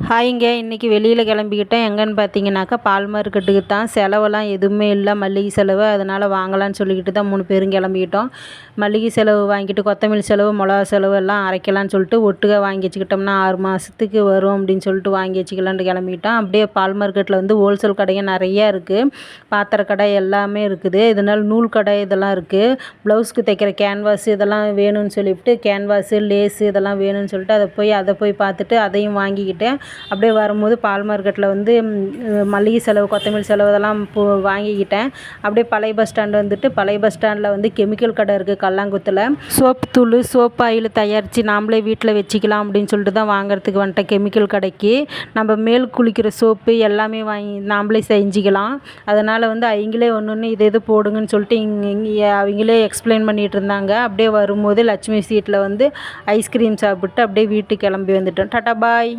ஹாய்ங்க. இன்றைக்கி வெளியில் கிளம்பிக்கிட்டோம். எங்கேன்னு பார்த்தீங்கன்னாக்கா பால் மார்க்கெட்டுக்கு தான். செலவெல்லாம் எதுவுமே இல்லை, மல்லிகை செலவு. அதனால் வாங்கலான்னு சொல்லிக்கிட்டு தான் 3 பேரும் கிளம்பிக்கிட்டோம். மல்லிகை செலவு வாங்கிட்டு கொத்தமல்லி செலவு, மிளகா செலவு எல்லாம் அரைக்கலான்னு சொல்லிட்டு ஒட்டுக்கா வாங்கி வச்சுக்கிட்டோம்னா 6 மாதத்துக்கு வரும் அப்படின்னு சொல்லிட்டு வாங்கி வச்சுக்கலான்ட்டு கிளம்பிக்கிட்டோம். அப்படியே பால் மார்க்கெட்டில் வந்து ஹோல்சேல் கடைகள் நிறையா இருக்குது. பாத்திர கடை எல்லாமே இருக்குது. இதனால் நூல் கடை இதெல்லாம் இருக்குது. ப்ளவுஸ்க்கு தைக்கிற கேன்வாஸ் இதெல்லாம் வேணும்னு சொல்லிவிட்டு கேன்வாஸு, லேஸு இதெல்லாம் வேணும்னு சொல்லிட்டு அதை போய் பார்த்துட்டு அதையும் வாங்கிக்கிட்டேன். அப்படியே வரும்போது பால் மார்க்கெட்டில் வந்து மல்லிகை செலவு, கொத்தமல்லி செலவு இதெல்லாம் வாங்கிக்கிட்டேன். அப்படியே பழைய பஸ் ஸ்டாண்டு வந்துட்டு பழைய பஸ் ஸ்டாண்டில் வந்து கெமிக்கல் கடை இருக்குது கல்லாங்குத்தில். சோப்பு தூள், சோப்பு ஆயில் தயாரித்து நாம்ளே வீட்டில் வச்சுக்கலாம் அப்படின்னு சொல்லிட்டு தான் வாங்குறதுக்கு வந்துட்டேன் கெமிக்கல் கடைக்கு. நம்ம மேல் குளிக்கிற சோப்பு எல்லாமே வாங்கி நாம்ளே செஞ்சுக்கலாம். அதனால் வந்து அவங்களே ஒன்று இது போடுங்கன்னு சொல்லிட்டு இங்கே அவங்களே எக்ஸ்பிளைன் பண்ணிகிட்டு இருந்தாங்க. அப்படியே வரும்போது லட்சுமி ஸ்வீட்டில் வந்து ஐஸ்கிரீம் சாப்பிட்டு அப்படியே வீட்டுக்கு கிளம்பி வந்துட்டோம். டாட்டா பாய்.